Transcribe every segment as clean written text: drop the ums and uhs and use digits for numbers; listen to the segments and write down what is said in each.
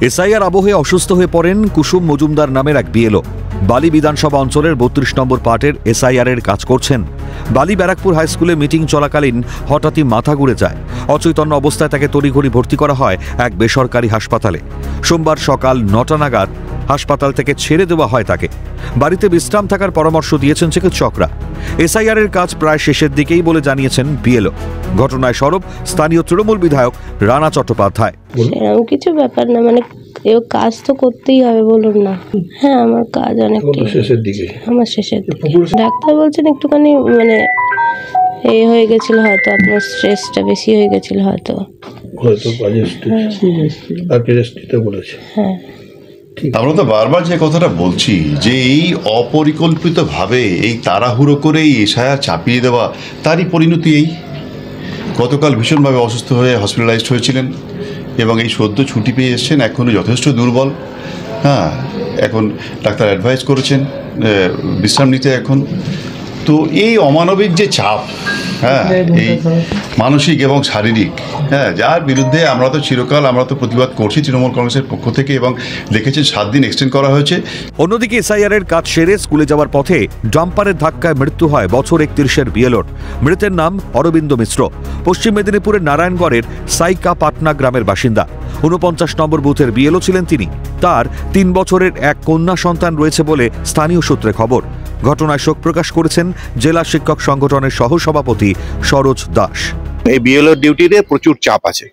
SIR আবহে অসুস্থ হয়ে পড়েন কুসুম মজুমদার নামের এক বিএলও। বালি বিধানসভা অঞ্চলের ৩২ নম্বর পার্টের এসআইআর এর কাজ করছেন। বালি ব্যারাকপুর হাই স্কুলে মিটিং চলাকালীন হঠাৎই মাথা ঘুরে যায়। অচৈতন্য অবস্থায় তাকে তড়িঘড়ি ভর্তি করা হয় এক বেসরকারি হাসপাতালে। সোমবার সকাল ৯টা নাগাদ হাসপাতাল থেকে ছেড়ে দেওয়া হয় তাকে। বাড়িতে বিশ্রাম থাকার পরামর্শ দিয়েছেন চিকিৎসকরা। এসআইআর এর কাজ প্রায় শেষের দিকেই বলে জানিয়েছেন বিএলও। ঘটনায় সরব স্থানীয় তৃণমূল বিধায়ক রানা চট্টোপাধ্যায়। এরকম কিছু ব্যাপার না, মানে এই কাজ তো করতেই হবে, বলুন না। হ্যাঁ, আমার কাজ অনেকটা শেষের দিকে। আমার শেষের দিকে ডাক্তার বলছেন একটুখানি মানে হয়ে গেছিল, হয়তো আপনার স্ট্রেসটা বেশি হয়ে গেছিল, হয়তো হ্যাঁ। আমরা তো বারবার যে কথাটা বলছি যে এই অপরিকল্পিতভাবে এই তাড়াহুড়ো করে এই এসআইআর চাপিয়ে দেওয়া, তারই পরিণতি এই। গতকাল ভীষণভাবে অসুস্থ হয়ে হসপিটালাইজড হয়েছিলেন এবং এই সদ্য ছুটি পেয়ে এসছেন, এখনও যথেষ্ট দুর্বল। হ্যাঁ, এখন ডাক্তার অ্যাডভাইস করেছেন বিশ্রাম নিতে এখন। তো এই অমানবিক যে চাপ, হ্যাঁ, এই মানসিক এবং শারীরিক, হ্যাঁ, যার বিরুদ্ধে আমরা তো চিরকাল প্রতিবাদ করছি তৃণমূল কংগ্রেসের পক্ষ থেকে, এবং দেখেছেন 7 দিন এক্সটেন্ড করা হয়েছে। অন্যদিকে এসআইআর এর কাজ সেরে স্কুলে যাওয়ার পথে ডাম্পারের ধাক্কায় মৃত্যু হয় বছর 31-এর বিএলওর। মৃতের নাম অরবিন্দ মিশ্র, পশ্চিম মেদিনীপুরের নারায়ণগড়ের সাইকা পাটনা গ্রামের বাসিন্দা। 49 নম্বর বুথের বিএলও ছিলেন তিনি। তার 3 বছরের এক কন্যা সন্তান রয়েছে বলে স্থানীয় সূত্রে খবর। ঘটনায় শোক প্রকাশ করেছেন জেলা শিক্ষক সংগঠনের সহসভাপতি সরোজ দাস। এই বিএলওর ডিউটিতে প্রচুর চাপ আছে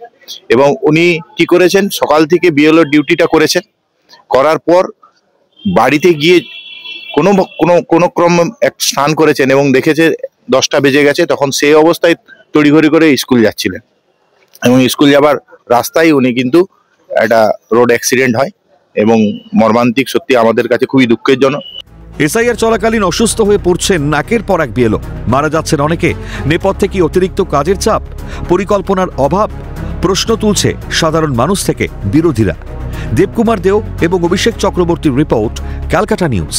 এবং উনি কি করেছেন, সকাল থেকে বিএলওর ডিউটিটা করেছেন, করার পর বাড়িতে গিয়ে কোনো ক্রম এক স্নান করেছেন এবং দেখেছে 10টা বেজে গেছে। তখন সেই অবস্থায় তড়িঘড়ি করে স্কুল যাচ্ছিলেন এবং স্কুল যাবার রাস্তায় উনি কিন্তু একটা রোড অ্যাক্সিডেন্ট হয় এবং মর্মান্তিক। সত্যি আমাদের কাছে খুবই দুঃখের জন্য। এসআইআর চলাকালীন অসুস্থ হয়ে পড়ছেন একের পর এক বিএলও। মারা যাচ্ছেন অনেকে। নেপথ্যে কি অতিরিক্ত কাজের চাপ, পরিকল্পনার অভাব? প্রশ্ন তুলছে সাধারণ মানুষ থেকে বিরোধীরা। দেবকুমার দেও এবং অভিষেক চক্রবর্তীর রিপোর্ট, ক্যালকাটা নিউজ।